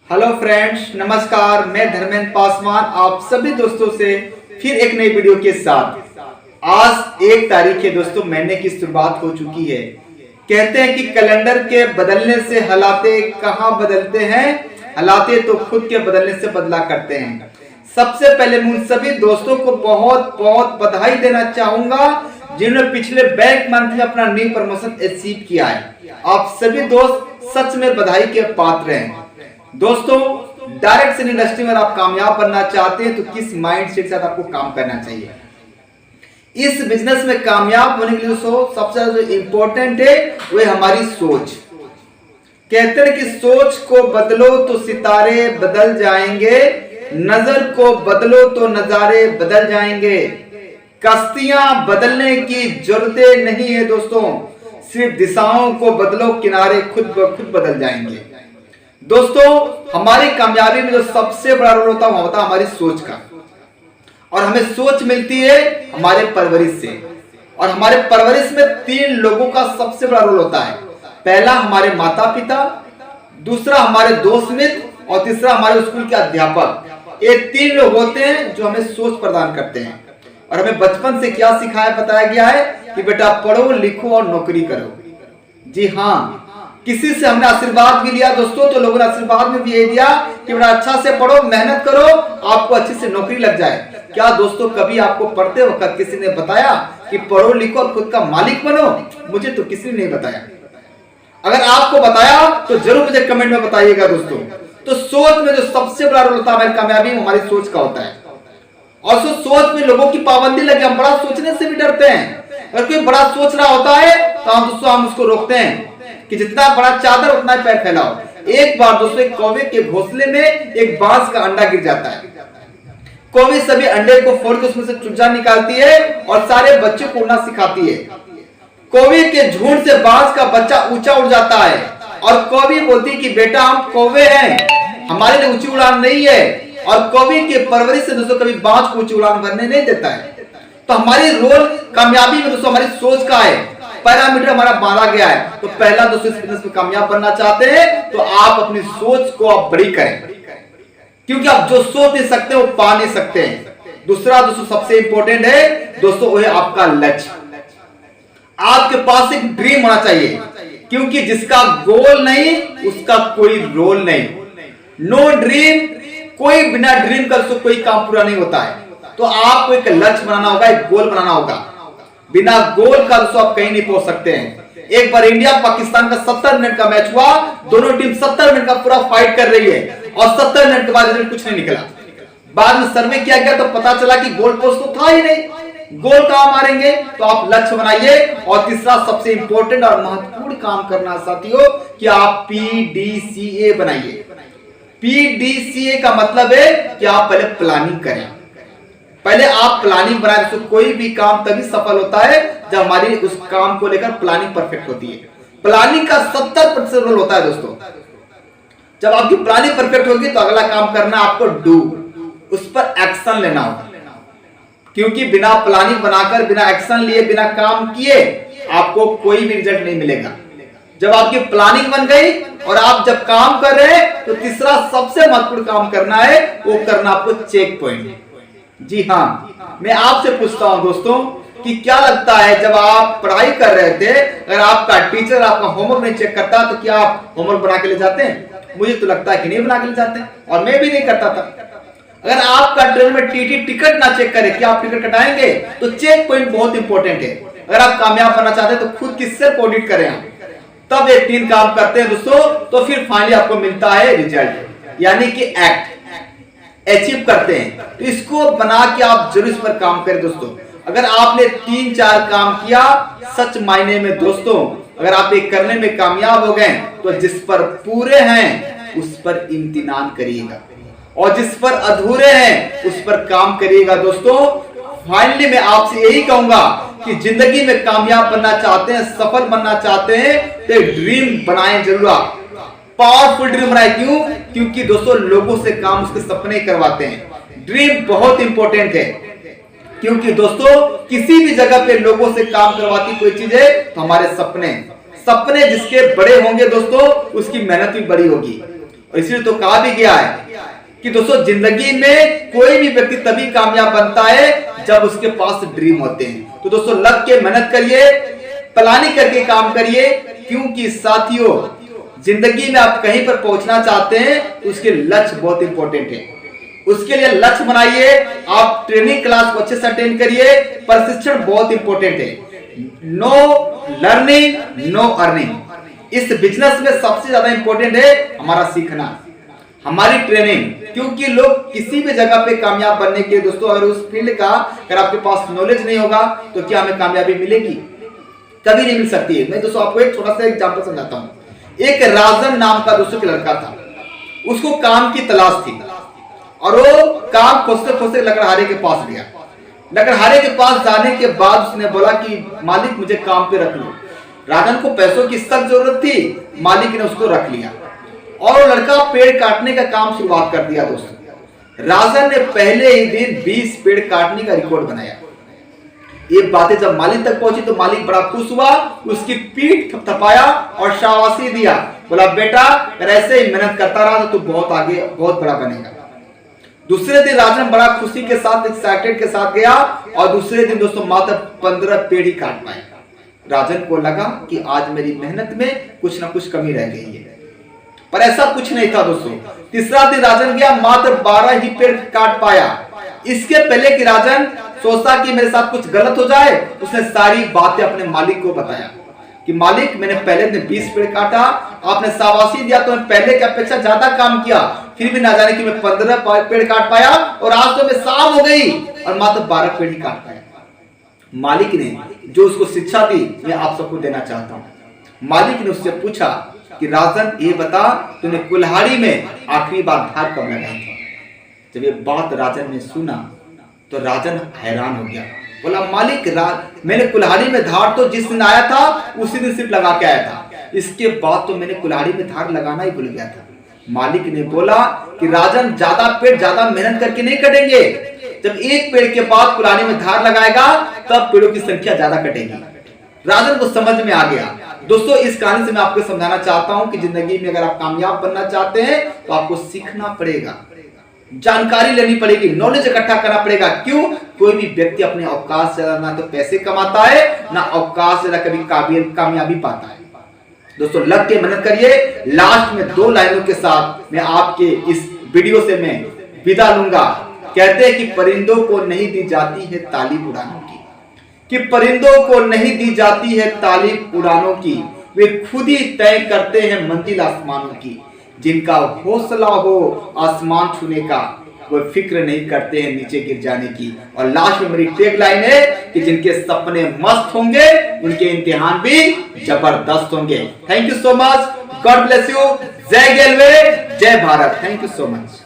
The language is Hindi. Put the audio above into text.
हेलो फ्रेंड्स, नमस्कार। मैं धर्मेंद्र पासवान आप सभी दोस्तों से फिर एक नई वीडियो के साथ। आज 1 तारीख है दोस्तों, महीने की शुरुआत हो चुकी है। कहते हैं कि कैलेंडर के बदलने से हालाते कहाँ बदलते हैं, हालाते तो खुद के बदलने से बदला करते हैं। सबसे पहले मैं उन सभी दोस्तों को बहुत बहुत बधाई देना चाहूंगा जिन्होंने पिछले बैंक मंथ में अपना न्यू प्रमोशन अचीव किया है। आप सभी दोस्त सच में बधाई के पात्र हैं। दोस्तों, डायरेक्ट सेल इंडस्ट्री में आप कामयाब बनना चाहते हैं तो किस माइंडसेट के साथ आपको काम करना चाहिए। इस बिजनेस में कामयाब होने के लिए सबसे ज्यादा जो इंपॉर्टेंट है वो हमारी सोच। कहते हैं कि सोच को बदलो तो सितारे बदल जाएंगे, नजर को बदलो तो नजारे बदल जाएंगे। कश्तियां बदलने की जरूरत नहीं है दोस्तों, सिर्फ दिशाओं को बदलो, किनारे खुद ब खुद बदल जाएंगे। दोस्तों, हमारी कामयाबी में जो सबसे बड़ा रोल होता है हमारी सोच का। और हमें सोच मिलती है हमारे परवरिश से। और हमारे परवरिश में 3 लोगों का सबसे बड़ा रोल होता है। पहला हमारे माता पिता, दूसरा हमारे दोस्त मित्र और तीसरा हमारे स्कूल के अध्यापक। ये 3 लोग होते हैं जो हमें सोच प्रदान करते हैं। और हमें बचपन से क्या सिखाया बताया गया है कि बेटा पढ़ो लिखो और नौकरी करो। जी हाँ, किसी से हमने आशीर्वाद भी लिया दोस्तों, तो लोगों ने आशीर्वाद में भी ये दिया कि बड़ा अच्छा से पढ़ो, मेहनत करो, आपको अच्छी से नौकरी लग जाए। क्या दोस्तों कभी आपको पढ़ते वक्त किसी ने बताया कि पढ़ो लिखो और खुद का मालिक बनो? मुझे तो किसी ने नहीं बताया। अगर आपको बताया तो जरूर मुझे कमेंट में बताइएगा दोस्तों। तो सोच में जो सबसे बड़ा रोल होता है हमारी कामयाबी में हमारी सोच का होता है। और सोच में लोगों की पाबंदी लगे, हम बड़ा सोचने से भी डरते हैं। अगर कोई बड़ा सोच रहा होता है तो हम उसको रोकते हैं कि जितना बड़ा चादर उतना पैर फैलाओ। एक बार दोस्तों एक कौवे के घोंसले में एक बांस का अंडा गिर जाता है। कौवे सभी अंडे को फोड़ के उसमें से चुजा निकालती है और सारे बच्चों को उड़ना सिखाती है। कौवे के झुंड से बांस का बच्चा ऊंचा उड़ जाता है और कौवी बोलती है कि बेटा हम कौवे हैं, हमारे लिए ऊंची उड़ान नहीं है। और कौवे के परवरिश से दोस्तों कभी बांस को ऊंची उड़ान भरने नहीं देता है। तो हमारी रोल कामयाबी में दोस्तों हमारी सोच का है, पैरामीटर हमारा बांधा गया है। तो पहला दोस्तों इस बिजनेस में कामयाब बनना चाहते हैं तो आप अपनी सोच को आप बड़ी करें, क्योंकि आप जो सोच नहीं सकते वो पा नहीं सकते हैं। दूसरा दोस्तों सबसे इंपॉर्टेंट है दोस्तों वो है आपका लक्ष्य। आपके पास एक ड्रीम होना चाहिए, क्योंकि जिसका गोल नहीं उसका कोई रोल नहीं। नो ड्रीम, कोई बिना ड्रीम कर उसको कोई काम पूरा नहीं होता है। तो आपको एक लक्ष्य बनाना होगा, एक गोल बनाना होगा। बिना गोल का दोस्तों आप कहीं नहीं पहुंच सकते हैं। एक बार इंडिया पाकिस्तान का 70 मिनट का मैच हुआ, दोनों टीम 70 मिनट का पूरा फाइट कर रही है और 70 मिनट के बाद कुछ नहीं निकला। बाद में सर्वे किया गया तो पता चला कि गोल पोस्ट तो था ही नहीं। गोल कहां मारेंगे? तो आप लक्ष्य बनाइए। और तीसरा सबसे इंपॉर्टेंट और महत्वपूर्ण काम करना साथियों कि आप PDCA बनाइए। PDCA का मतलब है कि आप पहले प्लानिंग करें। पहले आप प्लानिंग बनाए। तो कोई भी काम तभी सफल होता है जब हमारी उस काम को लेकर प्लानिंग परफेक्ट होती है। प्लानिंग का 70% रोल होता है दोस्तों। जब आपकी प्लानिंग परफेक्ट होगी तो अगला काम करना आपको डू, उस पर एक्शन लेना होगा। क्योंकि बिना प्लानिंग बनाकर, बिना एक्शन लिए, बिना काम किए आपको कोई भी रिजल्ट नहीं मिलेगा। जब आपकी प्लानिंग बन गई और आप जब काम कर रहे हैं तो तीसरा सबसे महत्वपूर्ण काम करना है, वो करना आपको चेक पॉइंट। जी हाँ, मैं आपसे पूछता हूं दोस्तों कि क्या लगता है जब आप पढ़ाई कर रहे थे, अगर आपका टीचर आपका होमवर्क नहीं चेक करता तो क्या आप होमवर्क बना के ले जाते हैं? मुझे तो लगता है कि नहीं बना के ले जाते हैं, और मैं भी नहीं करता था। अगर आपका ट्रेन में टीटी टिकट ना चेक करे, क्या आप टिकट कटाएंगे? तो चेक पॉइंट बहुत इंपॉर्टेंट है। अगर आप कामयाब बनना चाहते हैं तो खुद की सेल्फ ऑडिट करें आप। तब ये 3 काम करते हैं दोस्तों तो फिर फाइनली आपको मिलता है रिजल्ट, यानी कि एक्ट अचीव करते हैं। तो इसको बना के आप जरूर इस पर काम करें दोस्तों। अगर आपने 3-4 काम किया, सच मायने में दोस्तों अगर आप एक करने में कामयाब हो गए तो जिस पर पूरे हैं उस पर इम्तिनान करिएगा, और जिस पर अधूरे हैं उस पर काम करिएगा दोस्तों। फाइनली मैं आपसे यही कहूंगा कि जिंदगी में कामयाब बनना चाहते हैं, सफल बनना चाहते हैं तो ड्रीम बनाएं जरूर। आप पावरफुल ड्रीम बनाए। क्यों? क्योंकि दोस्तों लोगों से काम उसके सपने करवाते हैं। ड्रीम बहुत इंपॉर्टेंट है, क्योंकि दोस्तों किसी भी जगह पे लोगों से काम करवाती कोई चीज है तो हमारे सपने जिसके बड़े होंगे दोस्तों उसकी मेहनत भी बड़ी होगी। और इसलिए तो कहा भी गया है कि दोस्तों जिंदगी में कोई भी व्यक्ति तभी कामयाब बनता है जब उसके पास ड्रीम होते हैं। तो दोस्तों लग के मेहनत करिए, प्लानिंग करके काम करिए, क्योंकि साथियों जिंदगी में आप कहीं पर पहुंचना चाहते हैं तो उसके लक्ष्य बहुत इंपॉर्टेंट है। उसके लिए लक्ष्य बनाइए, आप ट्रेनिंग क्लास को अच्छे से अटेंड करिए, प्रशिक्षण बहुत इंपॉर्टेंट है। No learning no earning. इस बिजनेस में सबसे ज्यादा इंपॉर्टेंट है हमारा सीखना, हमारी ट्रेनिंग, क्योंकि लोग किसी भी जगह पे कामयाब बनने के दोस्तों अगर उस फील्ड का अगर आपके पास नॉलेज नहीं होगा तो क्या हमें कामयाबी मिलेगी? कभी नहीं मिल सकती है। मैं दोस्तों आपको एक छोटा सा एग्जांपल समझाता हूं। एक राजन नाम का दोस्तों का लड़का था, उसको काम की तलाश थी और वो काम खोजते खोजते लकड़हारे के पास गया। लकड़हारे के पास जाने के बाद उसने बोला कि मालिक मुझे काम पे रख लो। राजन को पैसों की सख्त जरूरत थी, मालिक ने उसको रख लिया और वो लड़का पेड़ काटने का काम शुरुआत कर दिया। दोस्तों राजन ने पहले ही दिन 20 पेड़ काटने का रिकॉर्ड बनाया। ये बातें जब मालिक तक पहुंची तो मालिक बड़ा खुश हुआ, उसकी पीठ थपथपाया और शाबाशी दिया, बोला बेटा अगर ऐसे ही मेहनत करता रहा तो तू बहुत आगे बहुत बड़ा बनेगा। दूसरे दिन राजन बड़ा खुशी के साथ एक्साइटेड के साथ गया और दूसरे दिन दोस्तों मात्र 15 पेड़ ही काट पाए। राजन को लगा कि आज मेरी मेहनत में कुछ ना कुछ कमी रह गई है, पर ऐसा कुछ नहीं था दोस्तों। तीसरा दिन राजन गया, मात्र 12 ही पेड़ काट पाया। इसके पहले कि राजन सोचा कि मेरे साथ कुछ गलत हो जाए, उसने सारी बातें अपने मालिक को बताया कि मालिक मैंने पहले दिन 20 पेड़ काटा, आपने शाबाशी दिया तो मैं पहले की अपेक्षा ज्यादा काम किया, फिर भी ना जाने कि मैं 15 पेड़ काट पाया और आज तो मैं शाम हो गई और मात्र 12 पेड़ ही काट पाया। मालिक ने जो उसको शिक्षा दी मैं आप सबको देना चाहता हूं। मालिक ने उससे पूछा कि राजन ये बता तूने कुल्हाड़ी में आखिरी बार धार कब लगाई थी? जब ये बात राजन ने सुना तो राजन हैरान हो गया, बोला मालिक मैंने कुल्हाड़ी में धार तो जिस दिन आया था उसी दिन सिर्फ लगा के आया था, इसके बाद तो मैंने कुल्हाड़ी में धार लगाना ही भूल गया था। मालिक ने बोला कि राजन ज्यादा पेड़ ज्यादा मेहनत करके नहीं कटेंगे, जब एक पेड़ के बाद कुल्हाड़ी में धार लगाएगा तब पेड़ों की संख्या ज्यादा कटेगी। राजन को समझ में आ गया। दोस्तों इस कहानी से मैं आपको समझाना चाहता हूं कि जिंदगी में अगर आप कामयाब बनना चाहते हैं तो आपको सीखना पड़ेगा, जानकारी लेनी पड़ेगी, नॉलेज इकट्ठा करना पड़ेगा। क्यों? कोई भी व्यक्ति अपने अवकाश से ना तो पैसे कमाता है ना अवकाश से कभी कामयाबी पाता है। दोस्तों लग के मेहनत करिए। लास्ट में 2 लाइनों के साथ मैं आपके इस वीडियो से मैं विदा लूंगा। कहते हैं कि परिंदों को नहीं दी जाती है तालीम उड़ानों की, कि परिंदों को नहीं दी जाती है तालीम उड़ानों की, वे खुद ही तय करते हैं मंजिल आसमानों की। जिनका हौसला हो आसमान छूने का वो फिक्र नहीं करते हैं नीचे गिर जाने की। और लास्ट में मेरी टैग लाइन है कि जिनके सपने मस्त होंगे उनके इम्तिहान भी जबरदस्त होंगे। Thank you so much, God bless you, जय गेलवे, जय Bharat. Thank you so much.